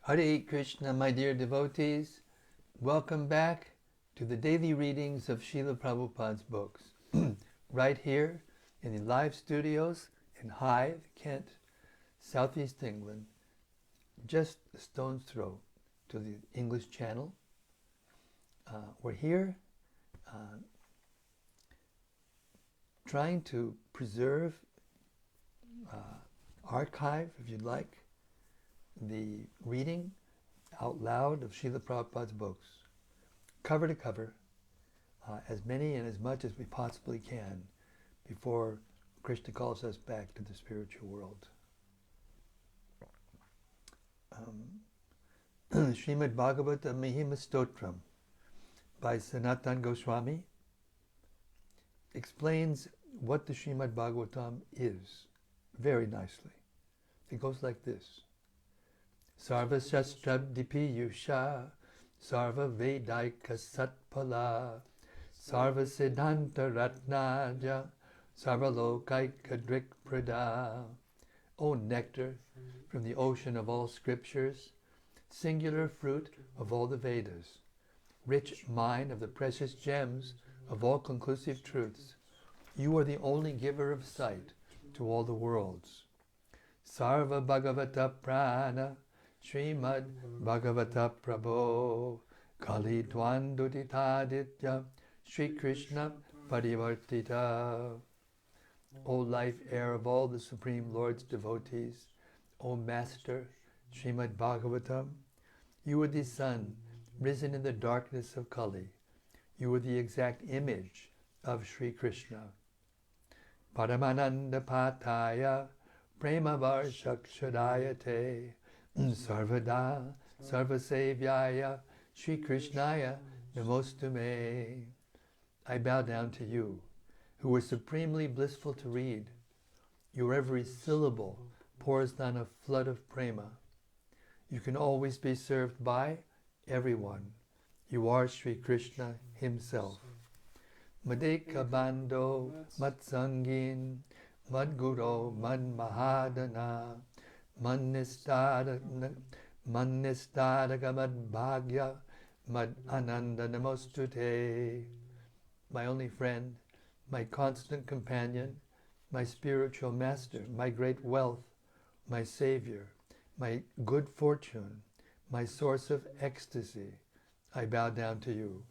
Hare Krishna, my dear devotees. Welcome back to the daily readings of Srila Prabhupada's books. Right here in the live studios in Hythe, Kent, Southeast England, just a stone's throw to the English Channel. We're here trying to preserve, archive, if you'd like, the reading out loud of Srila Prabhupada's books, cover to cover, as many and as much as we possibly can before Krishna calls us back to the spiritual world. Śrīmad-Bhāgavatam Mahima Stotram by Sanatana Goswami explains what the Śrīmad-Bhāgavatam is very nicely. It goes like this. Sarva Shastrabdipi Yusha Sarva Vedaika Satpala Sarva Siddhanta Ratnaja Sarva Lokaika Drik Prada. O nectar from the ocean of all scriptures, singular fruit of all the Vedas, rich mine of the precious gems of all conclusive truths, you are the only giver of sight to all the worlds. Sarva Bhagavata Purāṇa Śrīmad-Bhāgavata Prabho Kali Dvanduditaditya Sri Krishna Parivartita. O life air of all the Supreme Lord's devotees, O Master Srimad-Bhagavatam, you are the sun risen in the darkness of Kali. You are the exact image of Sri Krishna. Paramananda Pataya Prema Varshakshadayate Sarvada Sarvasevyaya Sri Krishnaya Namostume. I bow down to you, who are supremely blissful to read. Your every syllable pours down a flood of prema. You can always be served by everyone. You are Sri Krishna himself. Madeka Bando Matsangin Madguru Man Mahadana Mannistadaka Mad Bhagya Mad Ananda Namostute. My only friend, my constant companion, my spiritual master, my great wealth, my savior, my good fortune, my source of ecstasy, I bow down to you.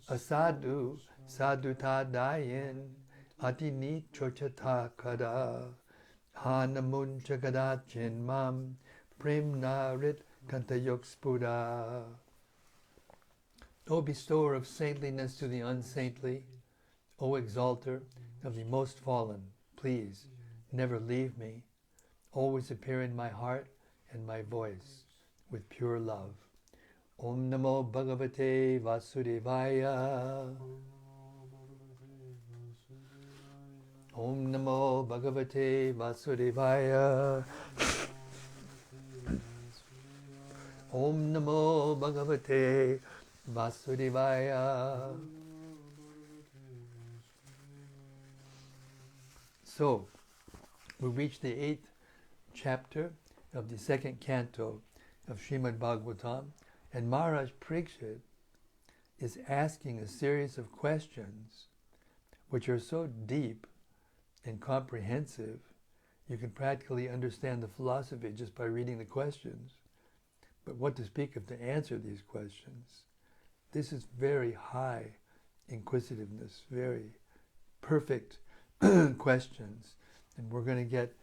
Asadu saduta dayin atini chochata kada hanamun chagadachin mam premnarit kantayokspura. O bestower of saintliness to the unsaintly, O exalter of the most fallen, please never leave me. Always appear in my heart and my voice with pure love. Om Namo Bhagavate Vasudevaya. Om Namo Bhagavate Vasudevaya. Om Namo Bhagavate Vasudevaya. So, we reach the 8th chapter of the 2nd canto of Śrīmad-Bhāgavatam, and Maharaj Parīkṣit is asking a series of questions which are so deep and comprehensive, you can practically understand the philosophy just by reading the questions. But what to speak of to answer these questions? This is very high inquisitiveness, very perfect questions, and we're going to get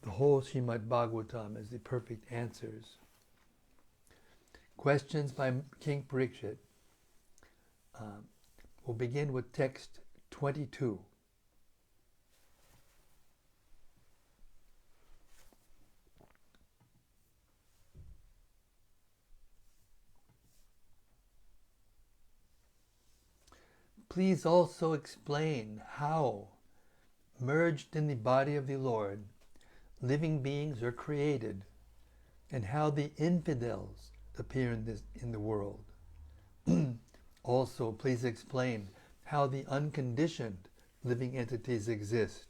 the whole Śrīmad-Bhāgavatam as the perfect answers. Questions by King Parīkṣit. We'll begin with text 22. Please also explain how, merged in the body of the Lord, living beings are created, and how the infidels appear in the world. Also, please explain how the unconditioned living entities exist.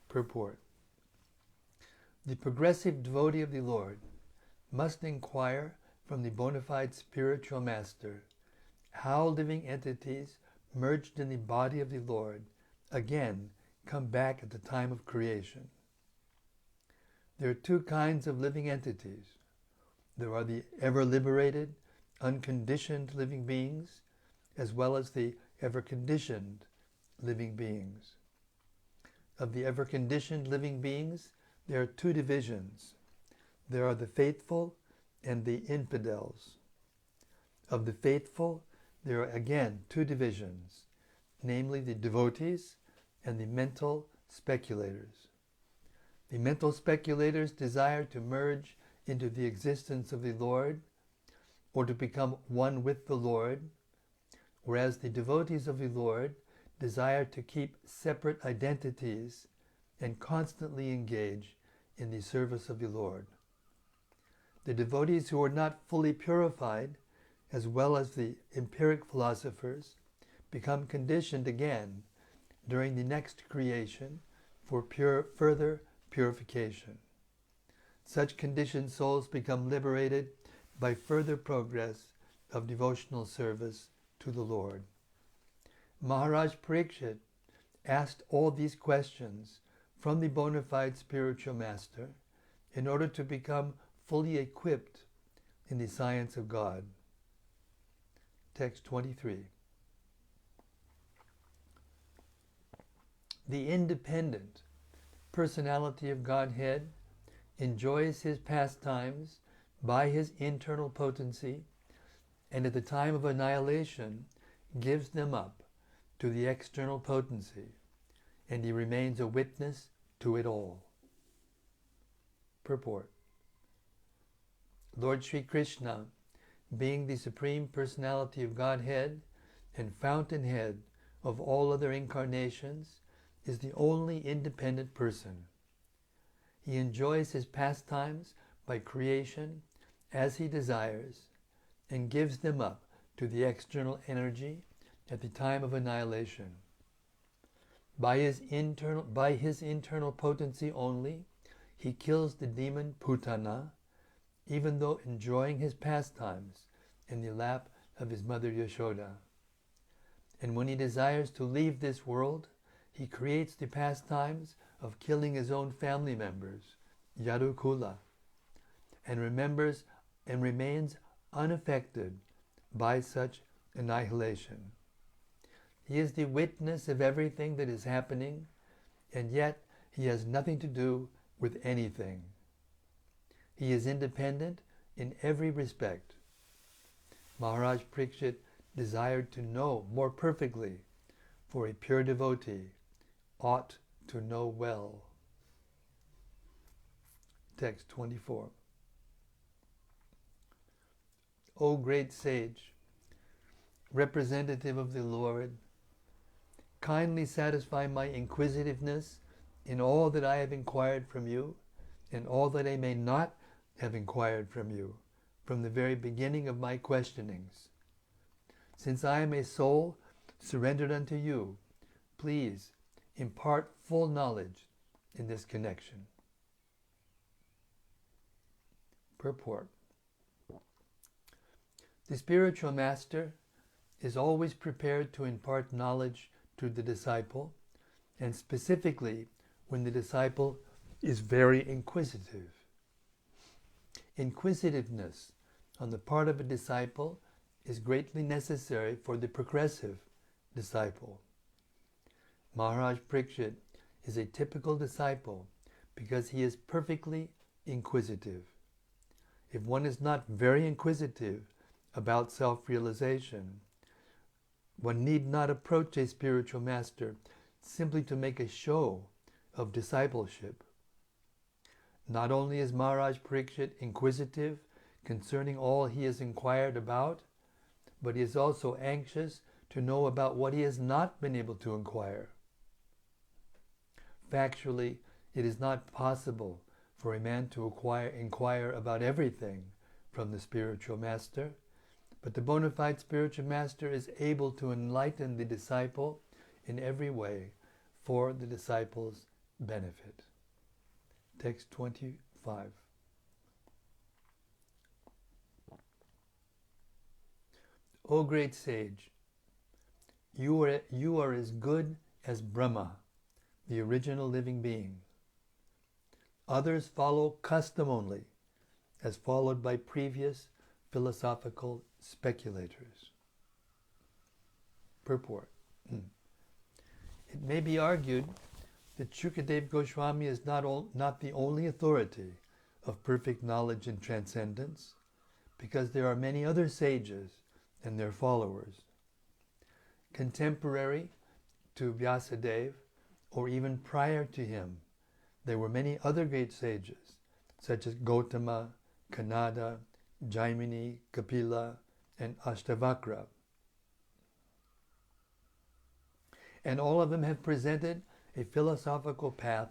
Purport. The progressive devotee of the Lord must inquire from the bona fide spiritual master how living entities merged in the body of the Lord again come back at the time of creation. There are two kinds of living entities. There are the ever-liberated, unconditioned living beings, as well as the ever-conditioned living beings. Of the ever-conditioned living beings, there are two divisions. There are the faithful and the infidels. Of the faithful, there are again two divisions, namely the devotees and the mental speculators. The mental speculators desire to merge into the existence of the Lord or to become one with the Lord, whereas the devotees of the Lord desire to keep separate identities and constantly engage in the service of the Lord. The devotees who are not fully purified, as well as the empiric philosophers, become conditioned again during the next creation for further purification. Such conditioned souls become liberated by further progress of devotional service to the Lord. Maharaj Parīkṣit asked all these questions from the bona fide spiritual master in order to become fully equipped in the science of God. Text 23. The independent personality of Godhead enjoys his pastimes by his internal potency, and at the time of annihilation gives them up to the external potency, and he remains a witness to it all. Purport. Lord Sri Krishna, being the Supreme Personality of Godhead and fountainhead of all other incarnations, is the only independent person. He enjoys his pastimes by creation as he desires and gives them up to the external energy at the time of annihilation. By his internal potency only, he kills the demon Purāṇa, even though enjoying his pastimes in the lap of his mother Yashoda. And when he desires to leave this world, he creates the pastimes of killing his own family members, Yadukula, and remains unaffected by such annihilation. He is the witness of everything that is happening, and yet he has nothing to do with anything. He is independent in every respect. Maharaj Parīkṣit desired to know more perfectly, for a pure devotee ought to know well. Text 24. O great sage, representative of the Lord, kindly satisfy my inquisitiveness in all that I have inquired from you, and all that I may not have inquired from you, from the very beginning of my questionings. Since I am a soul surrendered unto you, please impart full knowledge in this connection. Purport. The spiritual master is always prepared to impart knowledge to the disciple, and specifically when the disciple is very inquisitive. Inquisitiveness on the part of a disciple is greatly necessary for the progressive disciple. Maharaj Parīkṣit is a typical disciple because he is perfectly inquisitive. If one is not very inquisitive about self-realization, one need not approach a spiritual master simply to make a show of discipleship. Not only is Maharaj Parīkṣit inquisitive concerning all he has inquired about, but he is also anxious to know about what he has not been able to inquire. Factually, it is not possible for a man to inquire about everything from the spiritual master, but the bona fide spiritual master is able to enlighten the disciple in every way for the disciple's benefit. Text 25. O great sage, you are as good as Brahma, the original living being. Others follow custom only, as followed by previous philosophical speculators. Purport. It may be argued that Shukadeva Goswami is not the only authority of perfect knowledge and transcendence, because there are many other sages and their followers. Contemporary to Vyasadeva, or even prior to him, there were many other great sages, such as Gautama, Kanada, Jaimini, Kapila, and Ashtavakra. And all of them have presented a philosophical path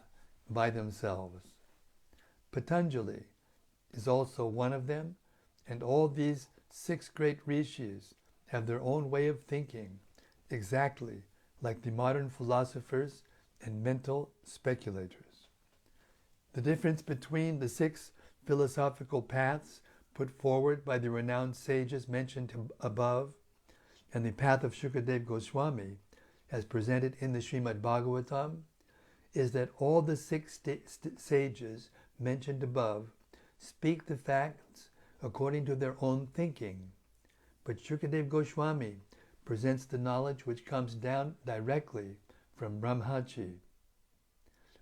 by themselves. Patanjali is also one of them, and all these 6 great rishis have their own way of thinking, exactly like the modern philosophers and mental speculators. The difference between the 6 philosophical paths put forward by the renowned sages mentioned above and the path of Shukadeva Goswami, as presented in the Śrīmad-Bhāgavatam, is that all the 6 sages mentioned above speak the facts according to their own thinking, but Shukadeva Goswami presents the knowledge which comes down directly from Brahmaji,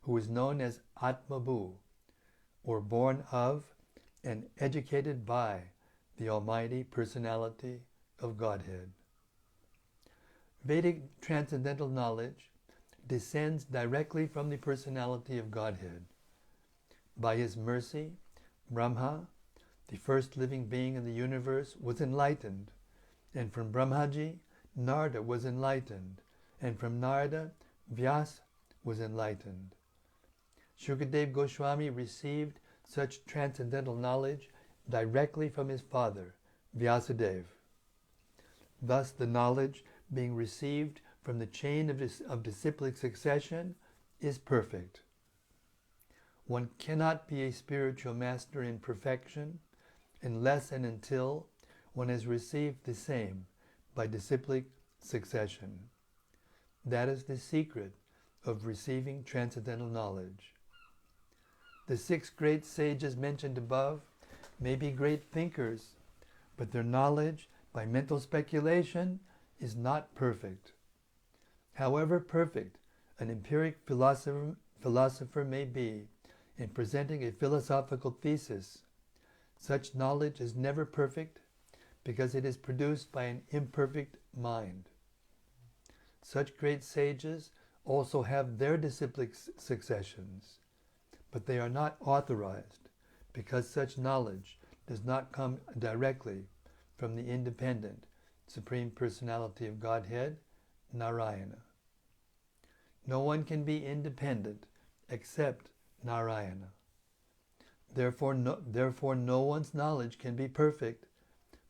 who is known as Atmabhu, or born of and educated by the Almighty Personality of Godhead. Vedic transcendental knowledge descends directly from the Personality of Godhead. By his mercy, Brahma, the first living being in the universe, was enlightened, and from Brahmaji, Narada was enlightened, and from Narada, Vyasa was enlightened. Shukadeva Goswami received such transcendental knowledge directly from his father, Vyasadeva. Thus, the knowledge being received from the chain of disciplic succession is perfect. One cannot be a spiritual master in perfection unless and until one has received the same by disciplic succession. That is the secret of receiving transcendental knowledge. The 6 great sages mentioned above may be great thinkers, but their knowledge by mental speculation is not perfect. However perfect an empiric philosopher may be in presenting a philosophical thesis, such knowledge is never perfect because it is produced by an imperfect mind. Such great sages also have their disciplic successions, but they are not authorized because such knowledge does not come directly from the independent Supreme Personality of Godhead, Narayana. No one can be independent except Narayana. Therefore no one's knowledge can be perfect,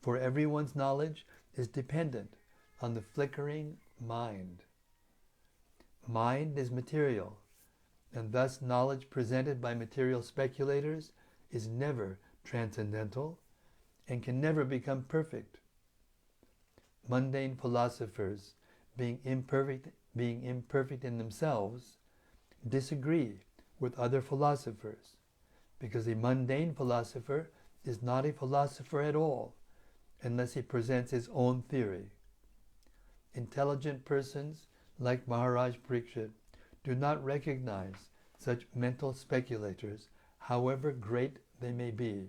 for everyone's knowledge is dependent on the flickering mind. Mind is material, and thus knowledge presented by material speculators is never transcendental and can never become perfect. Mundane philosophers, being imperfect in themselves, disagree with other philosophers, because a mundane philosopher is not a philosopher at all unless he presents his own theory. Intelligent persons like Maharaj Parīkṣit do not recognize such mental speculators, however great they may be,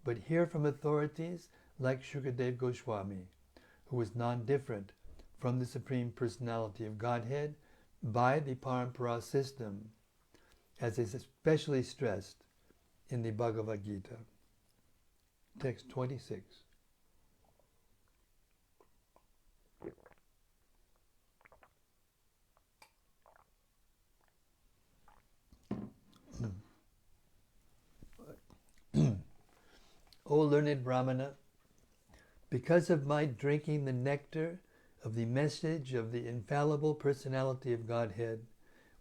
but hear from authorities like Shukadeva Goswami, who is non-different from the Supreme Personality of Godhead by the Parampara system, as is especially stressed in the Bhagavad Gita. Text 26. O learned Brahmana, because of my drinking the nectar of the message of the infallible Personality of Godhead,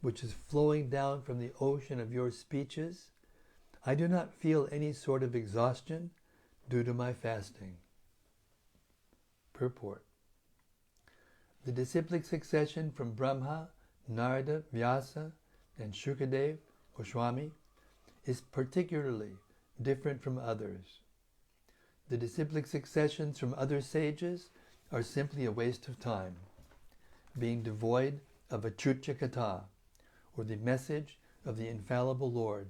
which is flowing down from the ocean of your speeches, I do not feel any sort of exhaustion due to my fasting. Purport. The disciplic succession from Brahma, Narada, Vyasa, and Shukadev Goswami is particularly different from others. The disciplic successions from other sages are simply a waste of time, being devoid of a Chucha Katha, or the message of the infallible Lord.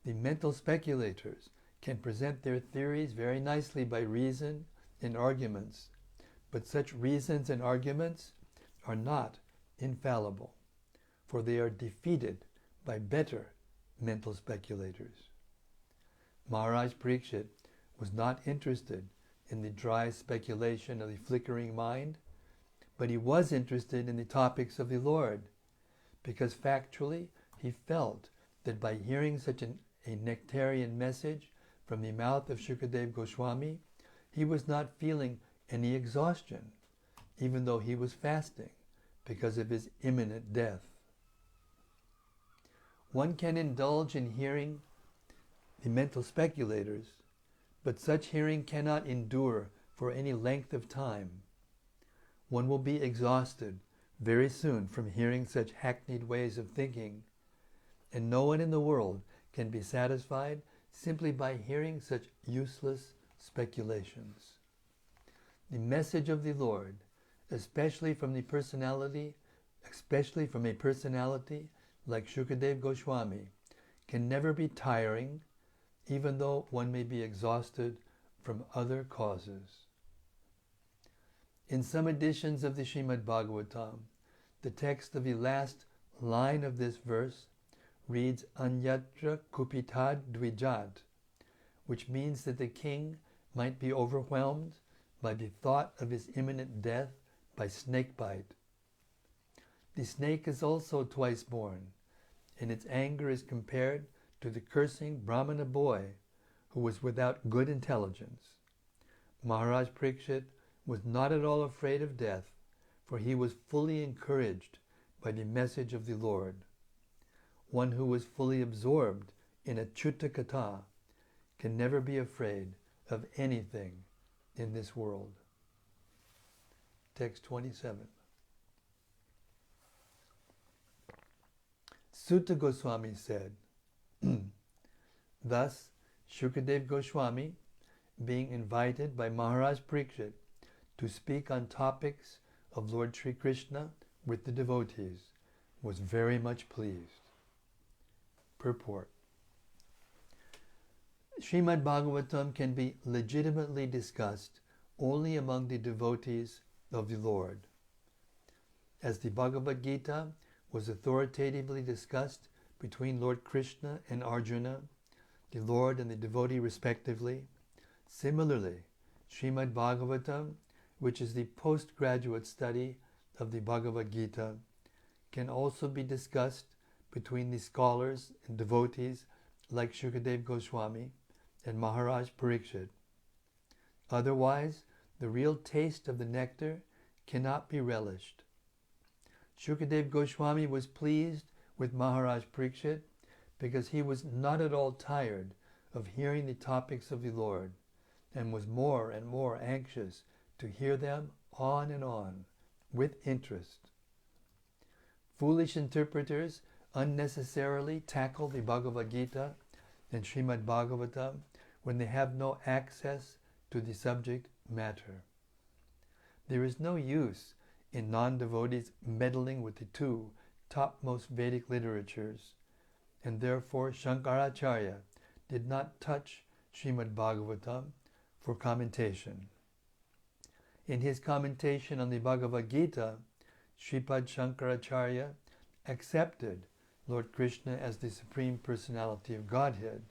The mental speculators can present their theories very nicely by reason and arguments, but such reasons and arguments are not infallible, for they are defeated by better mental speculators. Maharaj Parīkṣit was not interested in the dry speculation of the flickering mind, but he was interested in the topics of the Lord, because factually he felt that by hearing such a nectarian message from the mouth of Shukadev Goswami, he was not feeling any exhaustion, even though he was fasting because of his imminent death. One can indulge in hearing the mental speculators, but such hearing cannot endure for any length of time. One will be exhausted very soon from hearing such hackneyed ways of thinking, and no one in the world can be satisfied simply by hearing such useless speculations. The message of the Lord, especially from a personality like Shukadev Goswami, can never be tiring, even though one may be exhausted from other causes. In some editions of the Śrīmad-Bhāgavatam, the text of the last line of this verse reads Anyatra Kupitad Dvijat, which means that the king might be overwhelmed by the thought of his imminent death by snake bite. The snake is also twice born, and its anger is compared to the cursing Brahmana boy who was without good intelligence. Maharaj Parīkṣit was not at all afraid of death, for he was fully encouraged by the message of the Lord. One who was fully absorbed in a Chuta Katha can never be afraid of anything in this world. Text 27. Sutta Goswami said, thus Shukadev Goswami, being invited by Maharaj Parīkṣit to speak on topics of Lord Sri Krishna with the devotees, was very much pleased. Purport. Śrīmad-Bhāgavatam can be legitimately discussed only among the devotees of the Lord. As the Bhagavad Gita was authoritatively discussed between Lord Krishna and Arjuna, the Lord and the devotee respectively, similarly, Śrīmad-Bhāgavatam, which is the postgraduate study of the Bhagavad Gita, can also be discussed between the scholars and devotees like Shukadev Goswami and Maharaj Parīkṣit. Otherwise, the real taste of the nectar cannot be relished. Shukadev Goswami was pleased with Maharaj Parīkṣit because he was not at all tired of hearing the topics of the Lord, and was more and more anxious to hear them on and on, with interest. Foolish interpreters unnecessarily tackle the Bhagavad Gita and Śrīmad-Bhāgavatam when they have no access to the subject matter. There is no use in non-devotees meddling with the two topmost Vedic literatures, and therefore Shankaracharya did not touch Śrīmad-Bhāgavatam for commentation. In his commentation on the Bhagavad Gita, Shripad Shankaracharya accepted Lord Krishna as the Supreme Personality of Godhead,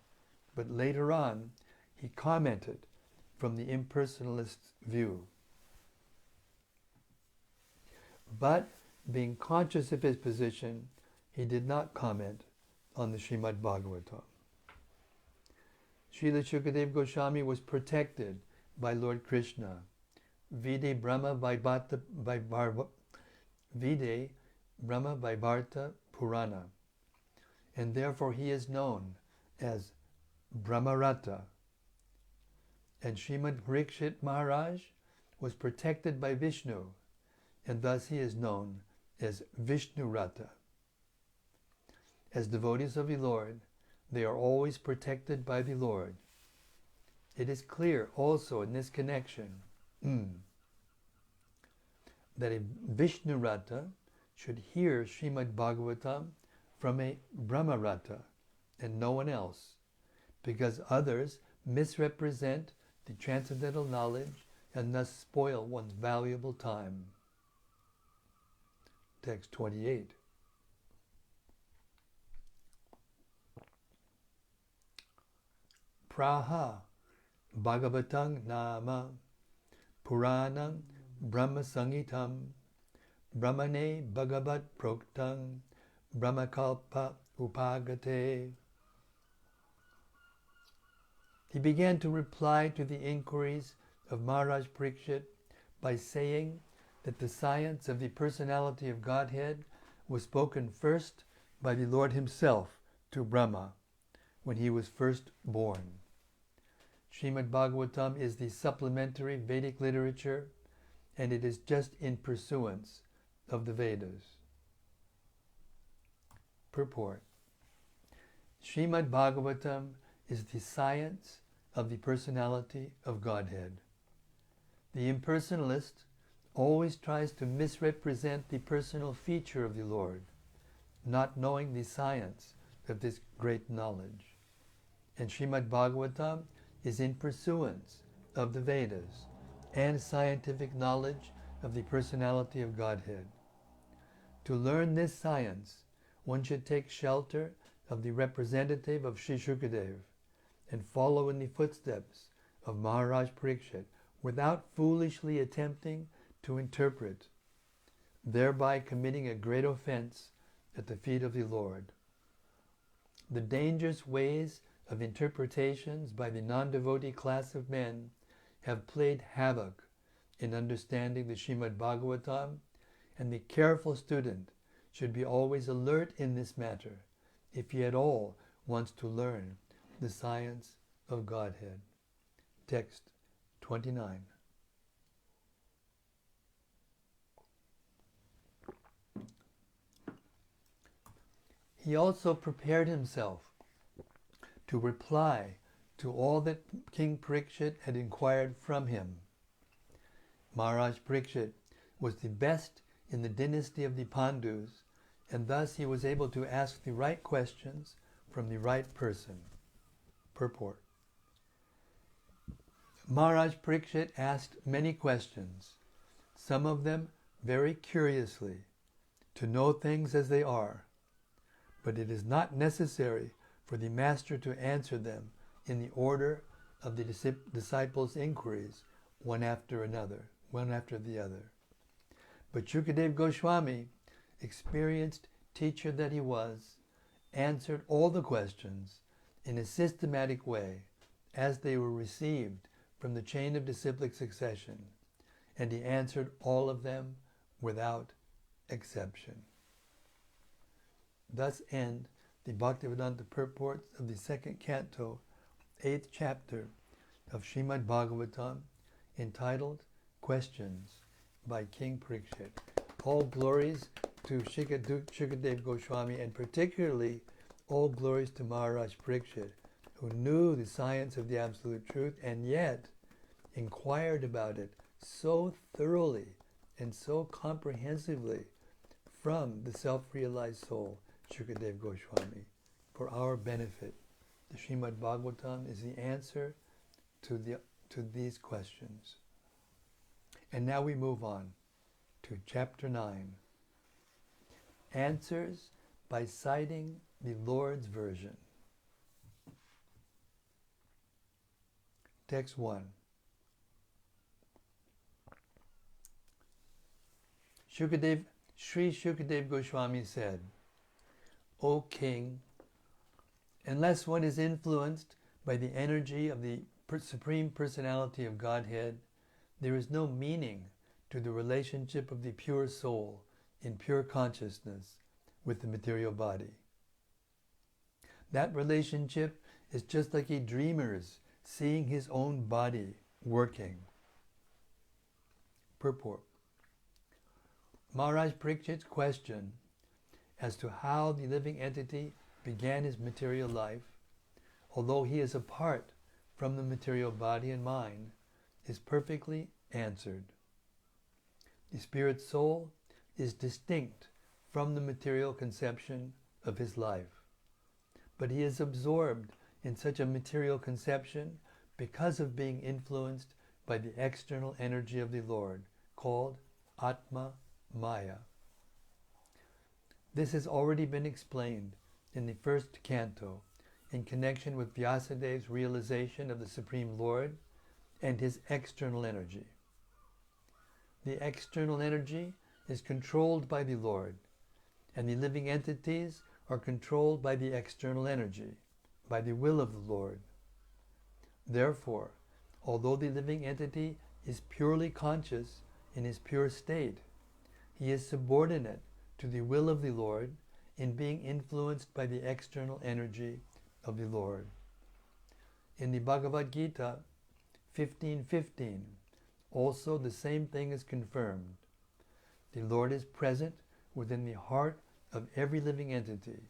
but later on he commented from the impersonalist view. But being conscious of his position, he did not comment on the Śrīmad-Bhāgavatam. Srila Shukadev Goswami was protected by Lord Krishna, Vide Brahma Vaibhata Purāṇa, and therefore he is known as Brahmarata. And Śrīmad Parīkṣit Maharaj was protected by Vishnu, and thus he is known as Vishnurata. As devotees of the Lord, they are always protected by the Lord. It is clear also in this connection that a Vishnurata should hear Śrīmad-Bhāgavatam from a Brahmarata and no one else, because others misrepresent the transcendental knowledge and thus spoil one's valuable time. Text 28. Praha Bhagavatam Nama Purāṇam Brahma Sangitam Brahmane Bhagavat Proktam Brahmakalpa Upagate. He began to reply to the inquiries of Maharaj Parīkṣit by saying that the science of the personality of Godhead was spoken first by the Lord himself to Brahma when he was first born. Śrīmad-Bhāgavatam is the supplementary Vedic literature, and it is just in pursuance of the Vedas. Purport. Śrīmad-Bhāgavatam is the science of the personality of Godhead. The impersonalist always tries to misrepresent the personal feature of the Lord, not knowing the science of this great knowledge. And Śrīmad-Bhāgavatam is in pursuance of the Vedas and scientific knowledge of the personality of Godhead. To learn this science, one should take shelter of the representative of Sri Shukadev and follow in the footsteps of Maharaj Parīkṣit without foolishly attempting to interpret, thereby committing a great offense at the feet of the Lord. The dangerous ways of interpretations by the non-devotee class of men have played havoc in understanding the Śrīmad-Bhāgavatam, and the careful student should be always alert in this matter if he at all wants to learn the science of Godhead. Text 29. He also prepared himself to reply to all that King Parīkṣit had inquired from him. Maharaj Parīkṣit was the best in the dynasty of the Pandus, and thus he was able to ask the right questions from the right person. Purport. Maharaj Parīkṣit asked many questions, some of them very curiously, to know things as they are, but it is not necessary for the master to answer them in the order of the disciples' inquiries, one after the other. But Shukadev Goswami, experienced teacher that he was, answered all the questions in a systematic way as they were received from the chain of disciplic succession, and he answered all of them without exception. Thus end the Bhaktivedanta purports of the second canto, 8th chapter of Śrīmad-Bhāgavatam, entitled Questions by King Parīkṣit. All glories to Shukadev Goswami, and particularly all glories to Maharaj Parīkṣit, who knew the science of the Absolute Truth and yet inquired about it so thoroughly and so comprehensively from the self-realized soul, Shukadev Goswami, for our benefit. The Śrīmad-Bhāgavatam is the answer to these questions. And now we move on to chapter 9. Answers by citing the Lord's version. Text 1. Sri Shukadev Goswami said, O King, unless one is influenced by the energy of the Supreme Personality of Godhead, there is no meaning to the relationship of the pure soul in pure consciousness with the material body. That relationship is just like a dreamer's seeing his own body working. Purport. Maharaj Parīkṣit's question as to how the living entity began his material life, although he is apart from the material body and mind, is perfectly answered. The spirit soul is distinct from the material conception of his life, but he is absorbed in such a material conception because of being influenced by the external energy of the Lord, called Atma Maya. This has already been explained in the first canto in connection with Vyasadev's realization of the Supreme Lord and his external energy. The external energy is controlled by the Lord, and the living entities are controlled by the external energy, by the will of the Lord. Therefore, although the living entity is purely conscious in his pure state, he is subordinate to the will of the Lord in being influenced by the external energy of the Lord. In the Bhagavad Gita 15:15, also the same thing is confirmed. The Lord is present within the heart of every living entity,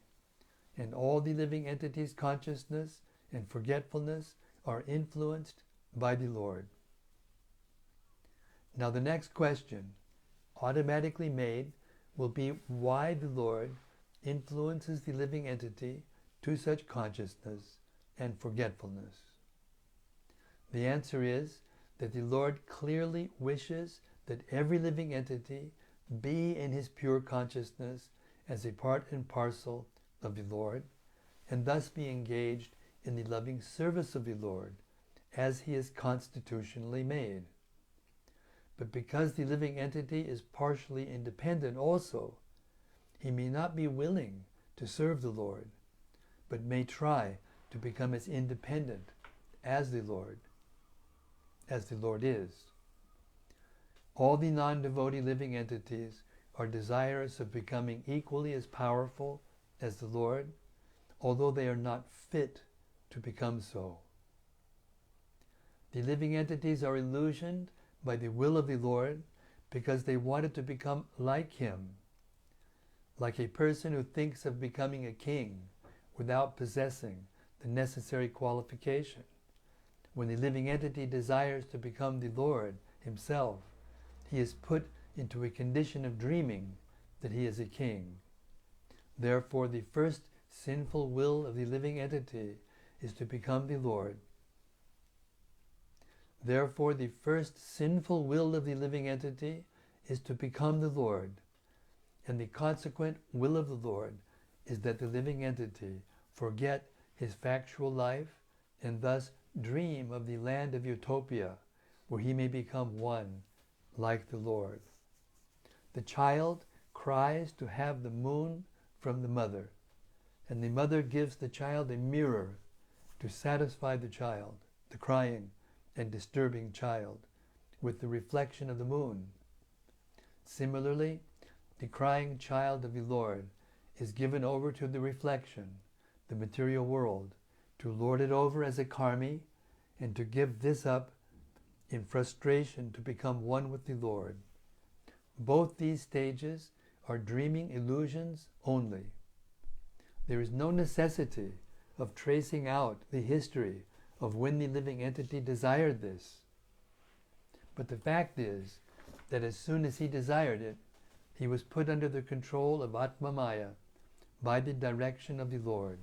and all the living entities' consciousness and forgetfulness are influenced by the Lord. Now the next question, automatically made, will be why the Lord influences the living entity to such consciousness and forgetfulness. The answer is that the Lord clearly wishes that every living entity be in his pure consciousness as a part and parcel of the Lord, and thus be engaged in the loving service of the Lord, as he is constitutionally made. But because the living entity is partially independent also, he may not be willing to serve the Lord, but may try to become as independent as the Lord is. All the non-devotee living entities are desirous of becoming equally as powerful as the Lord, although they are not fit to become so. The living entities are illusioned by the will of the Lord because they wanted to become like him, like a person who thinks of becoming a king without possessing the necessary qualification. When the living entity desires to become the Lord himself, he is put into a condition of dreaming that he is a king. Therefore, the first sinful will of the living entity is to become the Lord. Therefore, the first sinful will of the living entity is to become the Lord, and the consequent will of the Lord is that the living entity forget his factual life and thus dream of the land of utopia, where he may become one like the Lord. The child cries to have the moon from the mother, and the mother gives the child a mirror to satisfy the child, the crying and disturbing child, with the reflection of the moon. Similarly, the crying child of the Lord is given over to the reflection, the material world, to lord it over as a karmi, and to give this up in frustration to become one with the Lord. Both these stages are dreaming illusions only. There is no necessity of tracing out the history of when the living entity desired this. But the fact is that as soon as he desired it, he was put under the control of Atma Maya by the direction of the Lord.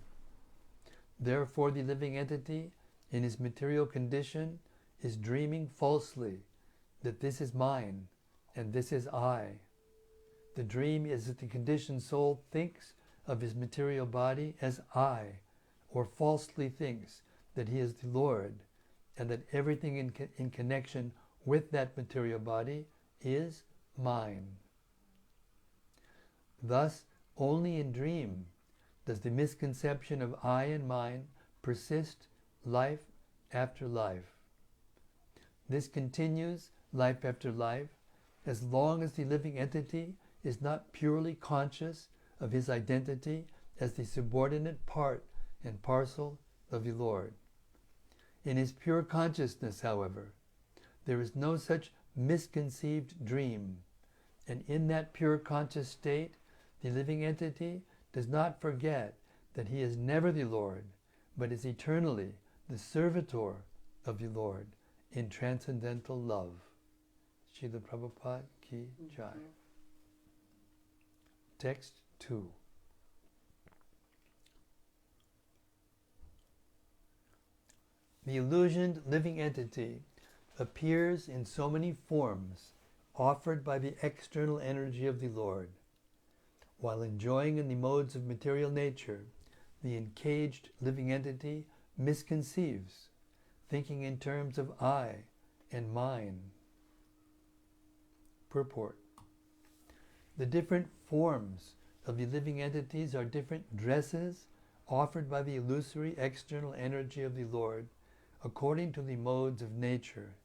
Therefore, the living entity, in his material condition, is dreaming falsely that this is mine and this is I. The dream is that the conditioned soul thinks of his material body as I, or falsely thinks that he is the Lord, and that everything in connection with that material body is mine. Thus, only in dream does the misconception of I and mine persist life after life. This continues life after life as long as the living entity is not purely conscious of his identity as the subordinate part and parcel of the Lord. In his pure consciousness, however, there is no such misconceived dream. And in that pure conscious state, the living entity does not forget that he is never the Lord, but is eternally the servitor of the Lord in transcendental love. Srila Prabhupada Ki Jai. Text 2. The illusioned living entity appears in so many forms offered by the external energy of the Lord. While enjoying in the modes of material nature, the encaged living entity misconceives, thinking in terms of I and mine. Purport. The different forms of the living entities are different dresses offered by the illusory external energy of the Lord according to the modes of nature.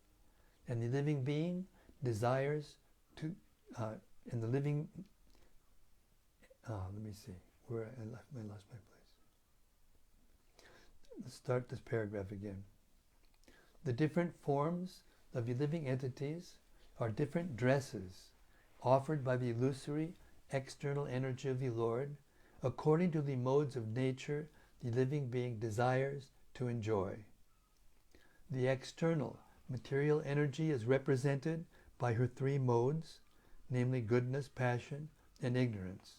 And the living being desires to, and the living, let me see, where I lost my place. Let's start this paragraph again. The different forms of the living entities are different dresses offered by the illusory external energy of the Lord according to the modes of nature the living being desires to enjoy. The external material energy is represented by her three modes, namely goodness, passion, and ignorance.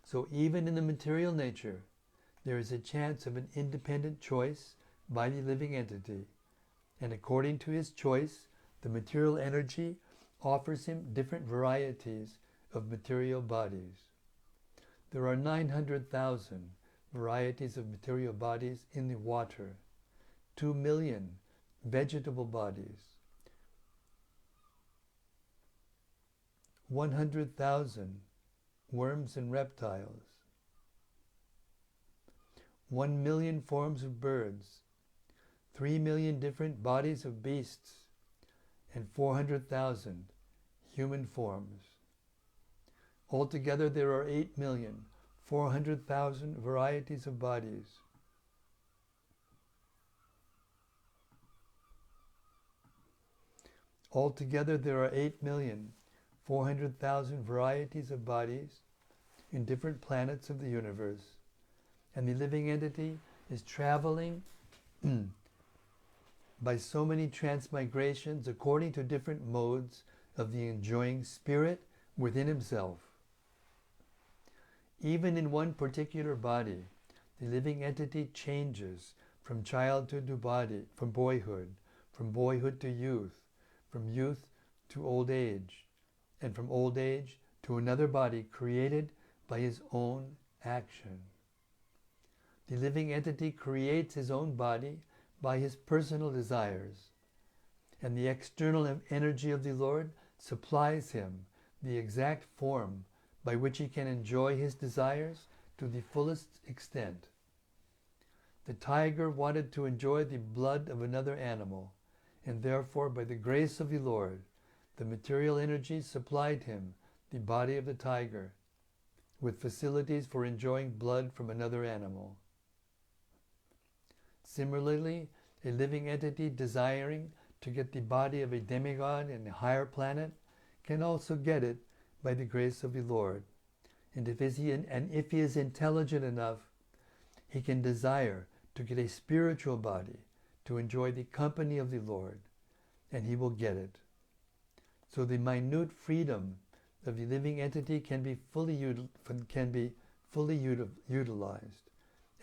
So even in the material nature, there is a chance of an independent choice by the living entity, and according to his choice, the material energy offers him different varieties of material bodies. There are 900,000 varieties of material bodies in the water, 2 million vegetable bodies, 100,000 worms and reptiles, 1 million forms of birds, 3 million different bodies of beasts, and 400,000 human forms. Altogether there are 8,400,000 varieties of bodies. Altogether there are 8,400,000 varieties of bodies in different planets of the universe, and the living entity is traveling by so many transmigrations according to different modes of the enjoying spirit within himself. Even in one particular body, the living entity changes from childhood to body, from boyhood to youth, from youth to old age, and from old age to another body created by his own action. The living entity creates his own body by his personal desires, and the external energy of the Lord supplies him the exact form by which he can enjoy his desires to the fullest extent. The tiger wanted to enjoy the blood of another animal, and therefore by the grace of the Lord, the material energy supplied him the body of the tiger with facilities for enjoying blood from another animal. Similarly, a living entity desiring to get the body of a demigod in a higher planet can also get it by the grace of the Lord. And if he is intelligent enough, he can desire to get a spiritual body to enjoy the company of the Lord, and he will get it. So the minute freedom of the living entity can be fully utilized.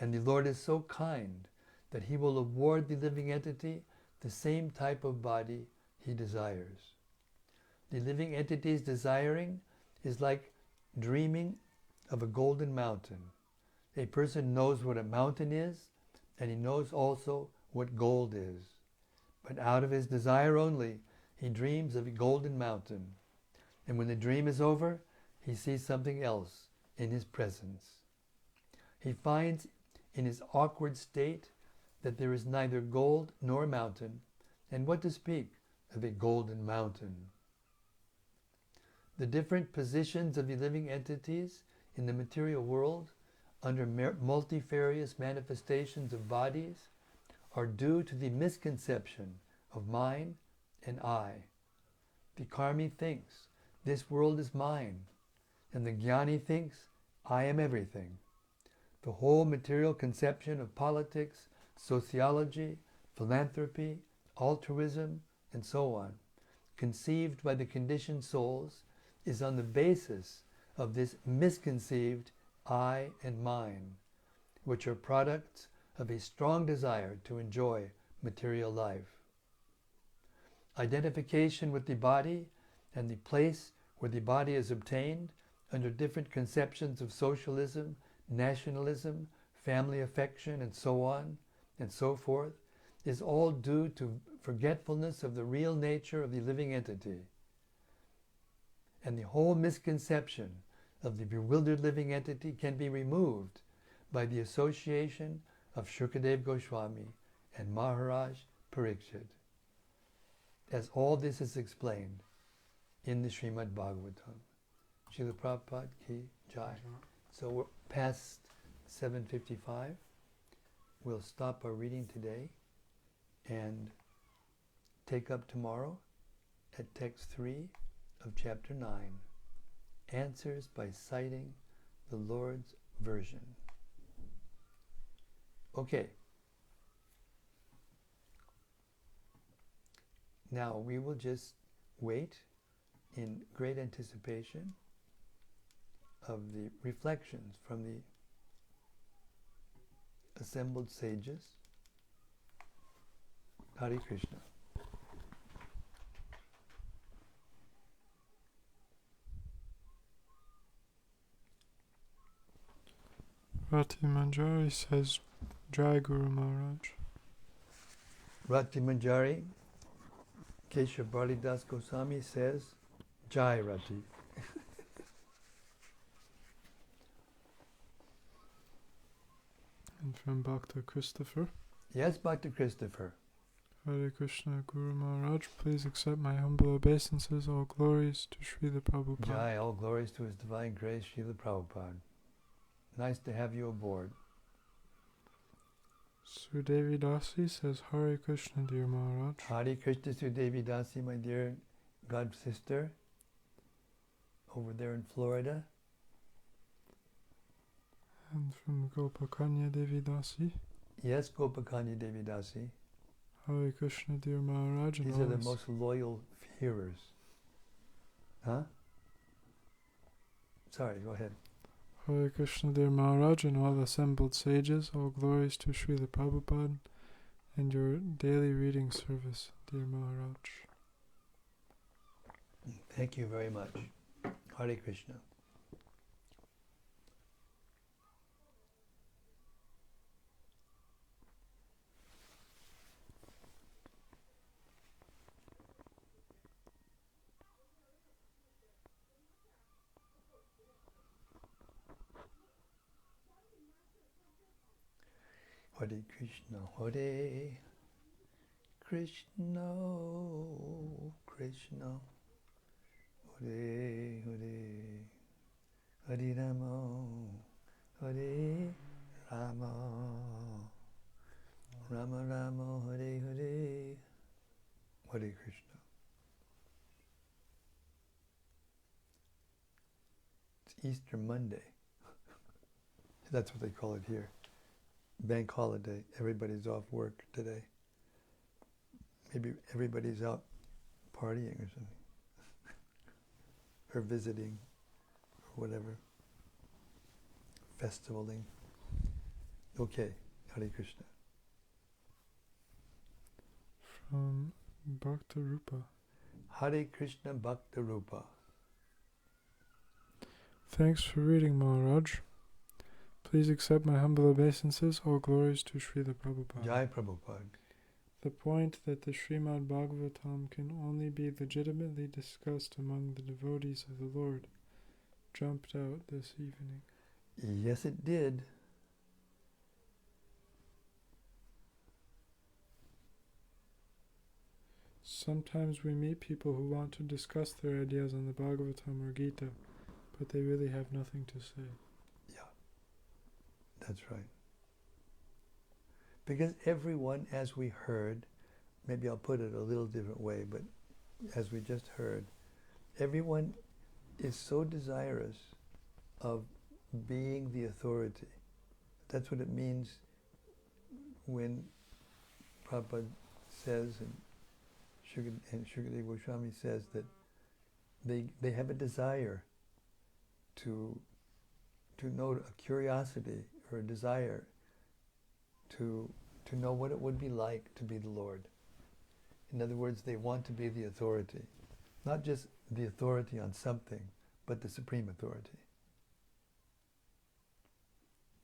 And the Lord is so kind that he will award the living entity the same type of body he desires. The living entity's desiring is like dreaming of a golden mountain. A person knows what a mountain is, and he knows also what gold is. But out of his desire only, he dreams of a golden mountain. And when the dream is over, he sees something else in his presence. He finds in his awkward state that there is neither gold nor mountain, and what to speak of a golden mountain. The different positions of the living entities in the material world under multifarious manifestations of bodies are due to the misconception of mine and I. The karmi thinks, this world is mine. And the jnani thinks, I am everything. The whole material conception of politics, sociology, philanthropy, altruism, and so on, conceived by the conditioned souls, is on the basis of this misconceived I and mine, which are products of a strong desire to enjoy material life. Identification with the body and the place where the body is obtained under different conceptions of socialism, nationalism, family affection, and so on and so forth, is all due to forgetfulness of the real nature of the living entity. And the whole misconception of the bewildered living entity can be removed by the association of Shukadeva Goswami and Maharaj Parīkṣit, as all this is explained in the Śrīmad-Bhāgavatam. Srila Prabhupada ki jai. So we're past 7:55. We'll stop our reading today and take up tomorrow at text 3 of chapter 9, Answers by Citing the Lord's Version. Okay. Now we will just wait in great anticipation of the reflections from the assembled sages. Hare Krishna. Rati Manjari says, Jai Guru Maharaj. Rati Manjari, Keshav Bharidas Goswami says, Jai Rati. And from Bhakta Christopher. Yes, Bhakta Christopher. Hare Krishna Guru Maharaj, please accept my humble obeisances, all glories to Srila Prabhupada. Jai, all glories to His Divine Grace, Srila Prabhupada. Nice to have you aboard. Sudevi Dasi says, Hare Krishna, dear Maharaj. Hare Krishna, Sudevi Dasi, my dear God sister, over there in Florida. And from Gopakanya Devi Dasi. Yes, Gopakanya Devi Dasi. Hare Krishna, dear Maharaj. These are the most loyal hearers. Huh? Sorry, go ahead. Hare Krishna, dear Maharaj, and all assembled sages, all glories to Srila Prabhupada and your daily reading service, dear Maharaj. Thank you very much. Hare Krishna. Hare Krishna, Hare Krishna, Krishna, Hare Hare, Hare Rama, Hare Rama, Rama Rama, Hare Hare, Hare Krishna. It's Easter Monday. That's what they call it here. Bank holiday. Everybody's off work today. Maybe everybody's out partying or something. Or visiting, or whatever. Festivaling. Okay, Hare Krishna. From Bhakta Rupa. Hare Krishna Bhakta Rupa. Thanks for reading, Maharaj. Please accept my humble obeisances, all glories to Srila Prabhupada. Jai Prabhupada. The point that the Śrīmad-Bhāgavatam can only be legitimately discussed among the devotees of the Lord jumped out this evening. Yes, it did. Sometimes we meet people who want to discuss their ideas on the Bhagavatam or Gita, but they really have nothing to say. That's right. Because everyone, as we heard, maybe I'll put it a little different way, but as we just heard, everyone is so desirous of being the authority. That's what it means when Prabhupada says, and Shukadev Goswami says, that they have a desire to know, a curiosity or a desire to know what it would be like to be the Lord. In other words, they want to be the authority. Not just the authority on something, but the supreme authority.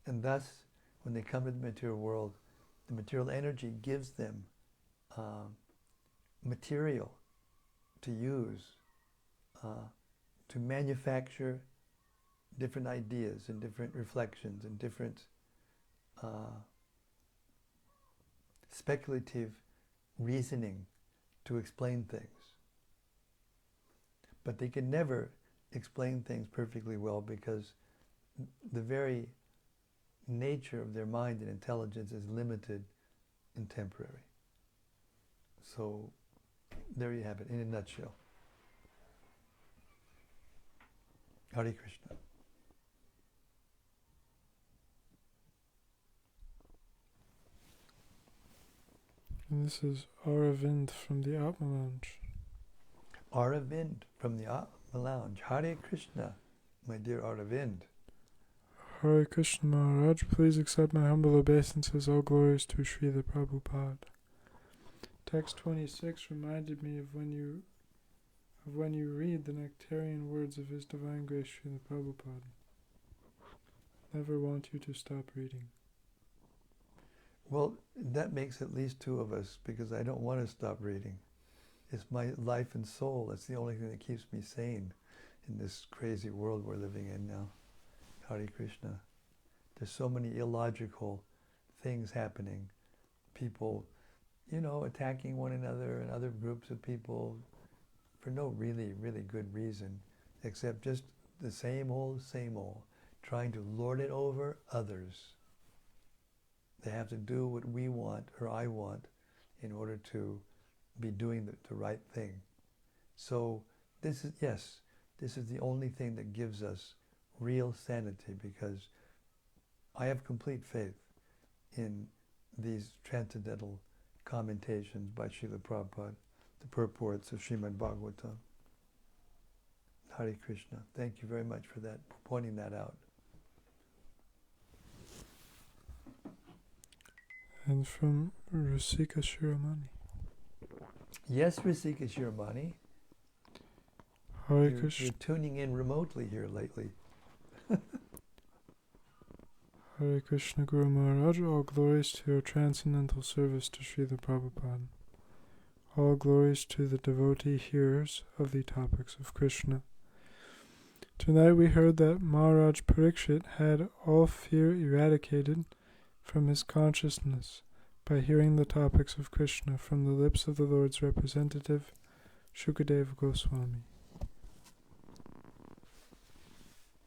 And thus, when they come to the material world, the material energy gives them material to use, to manufacture different ideas and different reflections and different speculative reasoning to explain things. But they can never explain things perfectly well, because the very nature of their mind and intelligence is limited and temporary. So there you have it in a nutshell. Hare Krishna. And this is Aravind from the Atma Lounge. Aravind from the Atma Lounge. Hare Krishna, my dear Aravind. Hare Krishna Maharaj, please accept my humble obeisances. All glories to Srila Prabhupada. Text 26 reminded me of when you read the nectarian words of His Divine Grace Srila Prabhupada. Never want you to stop reading. Well, that makes at least two of us, because I don't want to stop reading. It's my life and soul. It's the only thing that keeps me sane in this crazy world we're living in now. Hare Krishna. There's so many illogical things happening. People, attacking one another and other groups of people for no really, really good reason, except just the same old, trying to lord it over others. They have to do what we want or I want in order to be doing the right thing. So this is the only thing that gives us real sanity, because I have complete faith in these transcendental commentations by Srila Prabhupada, the purports of Śrīmad-Bhāgavatam. Hare Krishna. Thank you very much for that, for pointing that out. And from Rasika Shiromani. Yes, Rasika Shiromani. Hare Krishna. You're tuning in remotely here lately. Hare Krishna Guru Maharaj, all glories to your transcendental service to Srila Prabhupada. All glories to the devotee hearers of the topics of Krishna. Tonight we heard that Maharaj Parīkṣit had all fear eradicated from his consciousness by hearing the topics of Krishna from the lips of the Lord's representative, Shukadeva Goswami.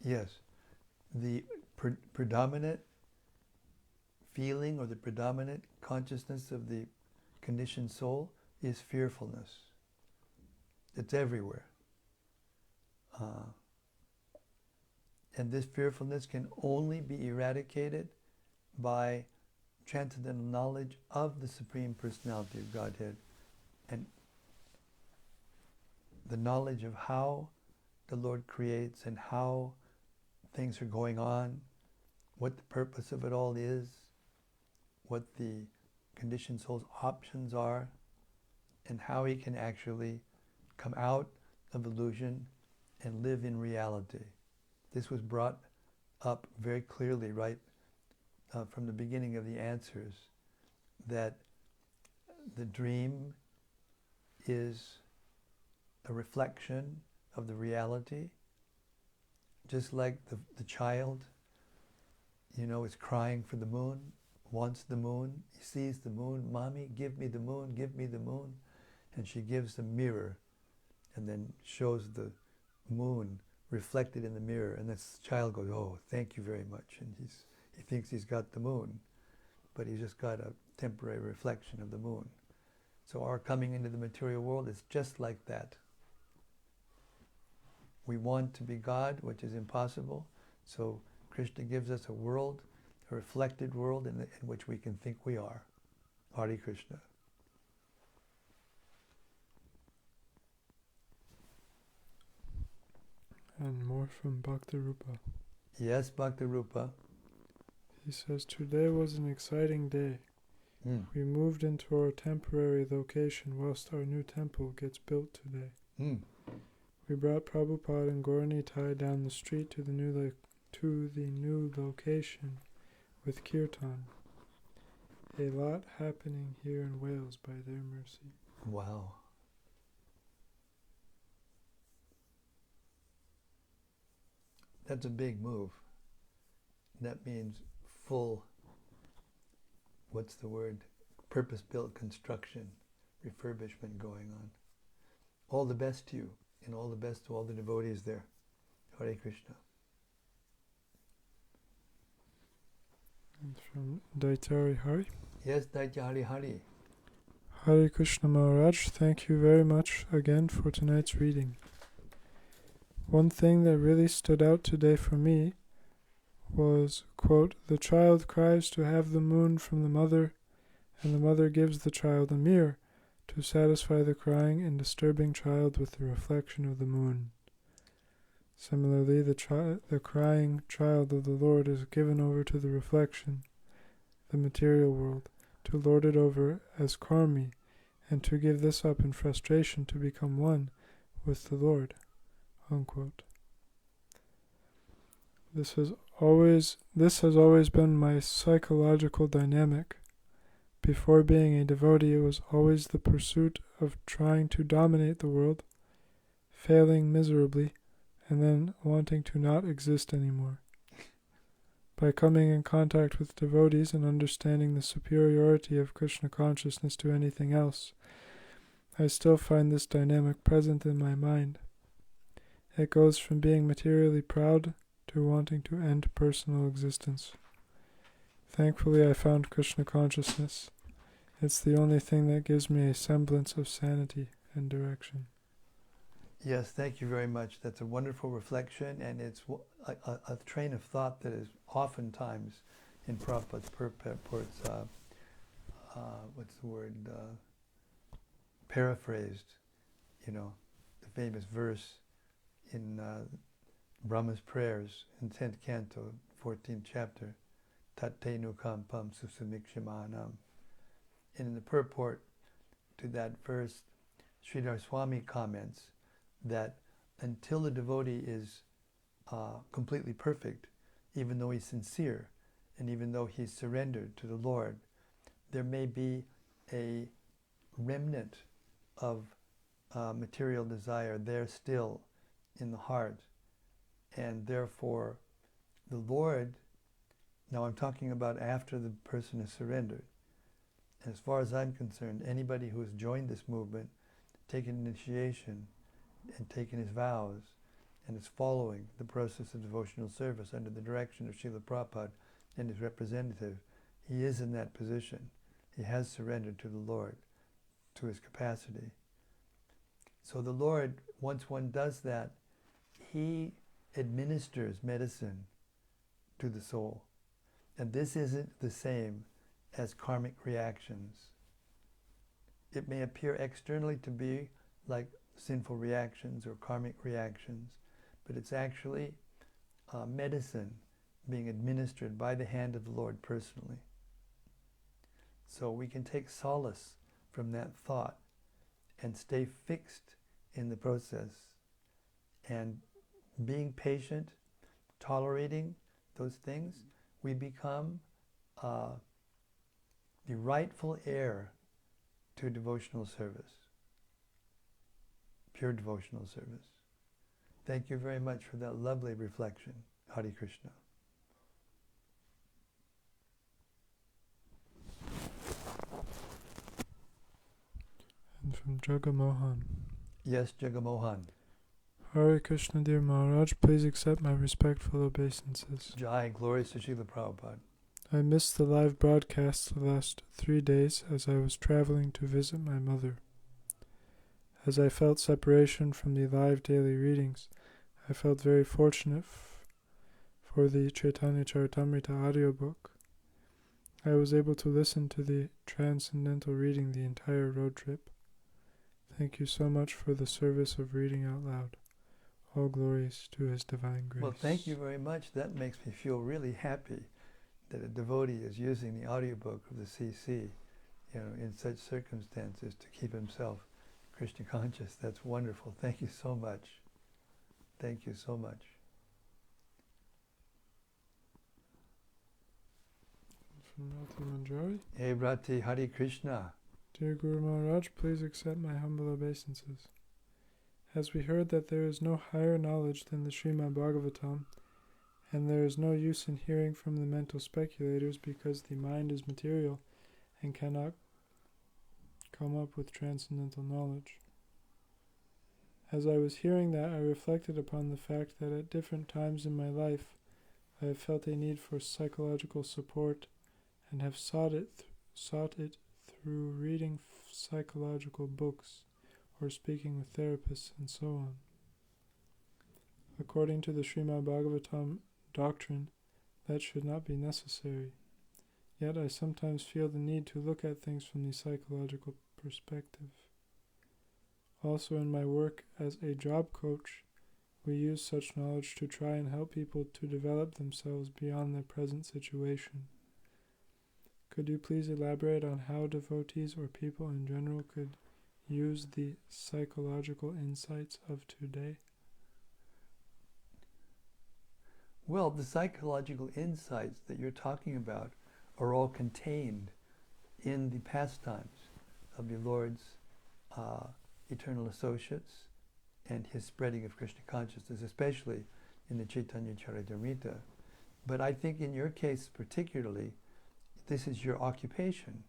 Yes, the predominant feeling or the predominant consciousness of the conditioned soul is fearfulness. It's everywhere. And this fearfulness can only be eradicated by transcendental knowledge of the Supreme Personality of Godhead, and the knowledge of how the Lord creates and how things are going on, what the purpose of it all is, what the conditioned soul's options are, and how he can actually come out of illusion and live in reality. This was brought up very clearly right from the beginning of the answers, that the dream is a reflection of the reality, just like the child, is crying for the moon, wants the moon, he sees the moon, Mommy, give me the moon, give me the moon, and she gives a mirror and then shows the moon reflected in the mirror, and this child goes, oh, thank you very much, and he thinks he's got the moon, but he's just got a temporary reflection of the moon. So our coming into the material world is just like that. We want to be God, which is impossible. So Krishna gives us a world, a reflected world in which we can think we are. Hare Krishna. And more from Bhakti-Rupa. Yes, Bhakti-Rupa. He says, today was an exciting day. We moved into our temporary location whilst our new temple gets built today. We brought Prabhupada and Gaura-Nitai down the street to the new location with Kirtan. A lot happening here in Wales by their mercy. Wow. That's a big move. That means full, what's the word? Purpose-built construction, refurbishment going on. All the best to you, and all the best to all the devotees there. Hare Krishna. And from Daitari Hari. Yes, Daitya Hari Hari. Hare Krishna Maharaj, thank you very much again for tonight's reading. One thing that really stood out today for me was, quote, the child cries to have the moon from the mother, and the mother gives the child a mirror to satisfy the crying and disturbing child with the reflection of the moon. Similarly, the crying child of the Lord is given over to the reflection, the material world, to lord it over as karmi, and to give this up in frustration to become one with the Lord. Unquote. This has always been my psychological dynamic. Before being a devotee, it was always the pursuit of trying to dominate the world, failing miserably, and then wanting to not exist anymore. By coming in contact with devotees and understanding the superiority of Krishna consciousness to anything else, I still find this dynamic present in my mind. It goes from being materially proud to wanting to end personal existence. Thankfully, I found Krishna consciousness. It's the only thing that gives me a semblance of sanity and direction. Yes, thank you very much. That's a wonderful reflection, and it's a train of thought that is oftentimes in Prabhupada's purports, paraphrased, the famous verse in Brahma's prayers in 10th Canto, 14th chapter, Tattenu kampam susamikshamanam. And in the purport to that verse, Sridhar Swami comments that until the devotee is completely perfect, even though he's sincere, and even though he's surrendered to the Lord, there may be a remnant of material desire there still in the heart. And therefore, the Lord, now I'm talking about after the person is surrendered. And as far as I'm concerned, anybody who has joined this movement, taken initiation, and taken his vows, and is following the process of devotional service under the direction of Srila Prabhupada and his representative, he is in that position. He has surrendered to the Lord, to his capacity. So the Lord, once one does that, he administers medicine to the soul. And this isn't the same as karmic reactions. It may appear externally to be like sinful reactions or karmic reactions, but it's actually medicine being administered by the hand of the Lord personally. So we can take solace from that thought and stay fixed in the process, and being patient, tolerating those things, we become the rightful heir to devotional service, pure devotional service. Thank you very much for that lovely reflection. Hare Krishna. And from Jagamohan. Yes, Jagamohan. Hare Krishna, dear Maharaj, please accept my respectful obeisances. Jai, glories to Srila Prabhupada. I missed the live broadcast the last 3 days as I was traveling to visit my mother. As I felt separation from the live daily readings, I felt very fortunate for the Chaitanya Charitamrita audiobook. I was able to listen to the transcendental reading the entire road trip. Thank you so much for the service of reading out loud. All glories to His divine grace. Well, thank you very much. That makes me feel really happy that a devotee is using the audiobook of the CC, in such circumstances to keep himself Krishna conscious. That's wonderful. Thank you so much. Thank you so much. From Rati Manjari. Hey Rati, Hare Krishna. Dear Guru Maharaj, please accept my humble obeisances. As we heard that there is no higher knowledge than the Śrīmad-Bhāgavatam, and there is no use in hearing from the mental speculators because the mind is material and cannot come up with transcendental knowledge. As I was hearing that, I reflected upon the fact that at different times in my life I have felt a need for psychological support and have sought it through reading psychological books or speaking with therapists and so on. According to the Śrīmad-Bhāgavatam doctrine, that should not be necessary. Yet I sometimes feel the need to look at things from the psychological perspective. Also in my work as a job coach, we use such knowledge to try and help people to develop themselves beyond their present situation. Could you please elaborate on how devotees or people in general could use the psychological insights of today? Well, the psychological insights that you're talking about are all contained in the pastimes of the Lord's eternal associates and His spreading of Krishna consciousness, especially in the Chaitanya Charitamrita. But I think in your case particularly, this is your occupation,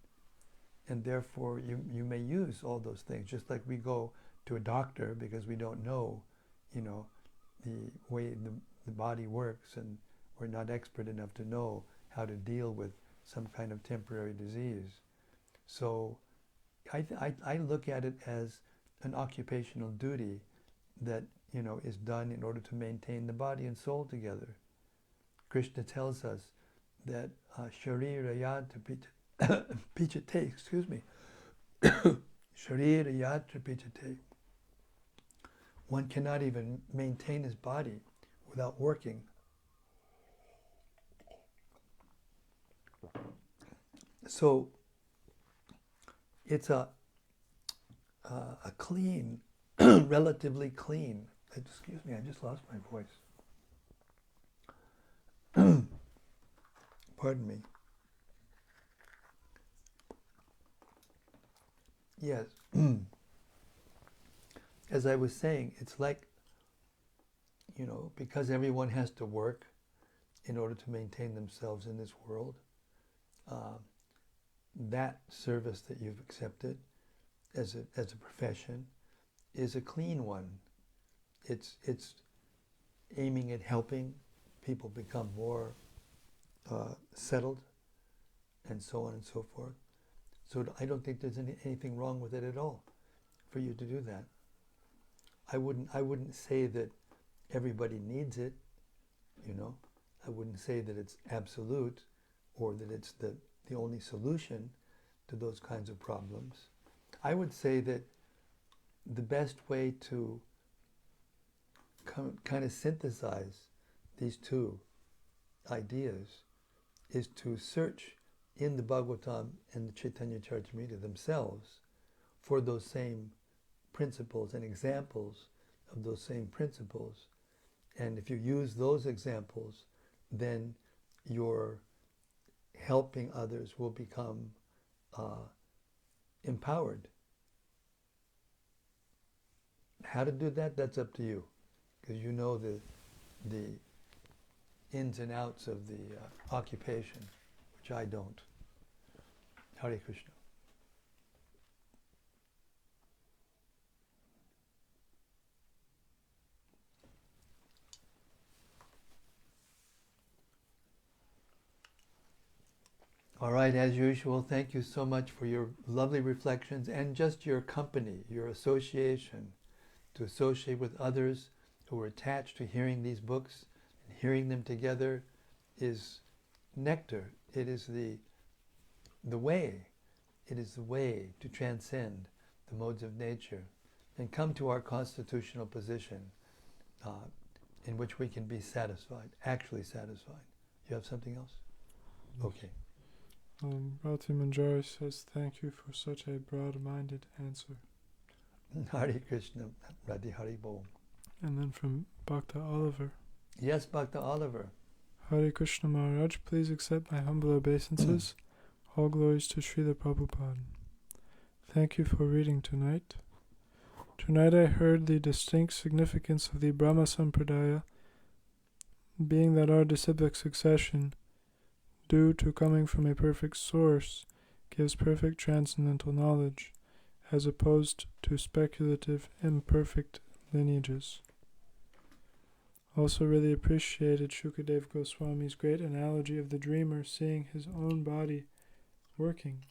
and therefore you may use all those things, just like we go to a doctor because we don't know, the way the body works, and we're not expert enough to know how to deal with some kind of temporary disease. So I look at it as an occupational duty that is done in order to maintain the body and soul together. Krishna tells us that sharira yatra pichate, excuse me, sharira yatra pichate. One cannot even maintain his body without working. So it's a clean, relatively clean. Excuse me, I just lost my voice. Pardon me. Yes. As I was saying, it's like, because everyone has to work in order to maintain themselves in this world, that service that you've accepted as a profession is a clean one. It's aiming at helping people become more settled, and so on and so forth. So I don't think there's anything wrong with it at all for you to do that. I wouldn't say that everybody needs it, I wouldn't say that it's absolute or that it's the only solution to those kinds of problems. I would say that the best way to kind of synthesize these two ideas is to search in the Bhagavatam and the Chaitanya Charitamrita themselves for those same principles and examples of those same principles. And if you use those examples, then your helping others will become empowered. How to do that, that's up to you, because you know the ins and outs of the occupation, which I don't. Hare Krishna. All right, as usual, thank you so much for your lovely reflections and just your company, your association, to associate with others who are attached to hearing these books and hearing them together is nectar. It is the way. It is the way to transcend the modes of nature and come to our constitutional position in which we can be satisfied, actually satisfied. You have something else? Okay. Rati Manjari says, thank you for such a broad-minded answer. Hare Krishna, Radhe Hari Bol. And then from Bhakta Oliver. Yes, Bhakta Oliver. Hare Krishna Maharaj, please accept my humble obeisances. All glories to Srila Prabhupada. Thank you for reading tonight. Tonight I heard the distinct significance of the Brahma Sampradaya, being that our disciplic succession, due to coming from a perfect source, gives perfect transcendental knowledge, as opposed to speculative, imperfect lineages. Also really appreciated Shukadev Goswami's great analogy of the dreamer seeing his own body working,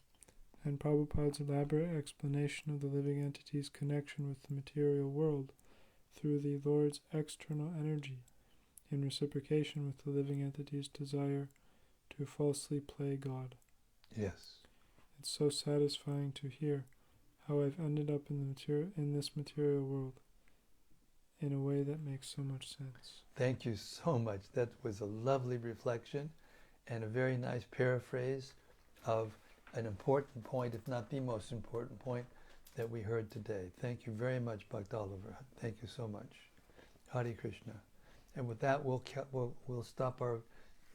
and Prabhupada's elaborate explanation of the living entity's connection with the material world through the Lord's external energy, in reciprocation with the living entity's desire to falsely play God. Yes. It's so satisfying to hear how I've ended up in this material world in a way that makes so much sense. Thank you so much. That was a lovely reflection and a very nice paraphrase of an important point, if not the most important point, that we heard today. Thank you very much, Bhakta Oliver. Thank you so much. Hare Krishna. And with that, we'll stop our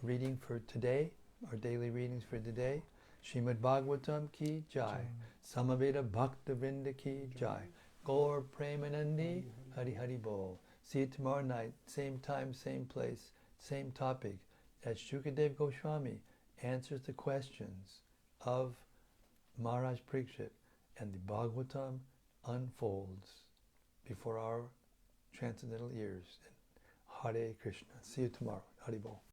reading for today, our daily readings for today. Śrīmad-Bhāgavatam ki jai. Samaveda Bhakta Vrinda ki jai. Gaur Premanandi Hari Hari Bol. See you tomorrow night, same time, same place, same topic, as Shukadev Goswami answers the questions of Maharaj Parīkṣit, and the Bhagavatam unfolds before our transcendental ears. Hare Krishna. See you tomorrow. Hari Bol.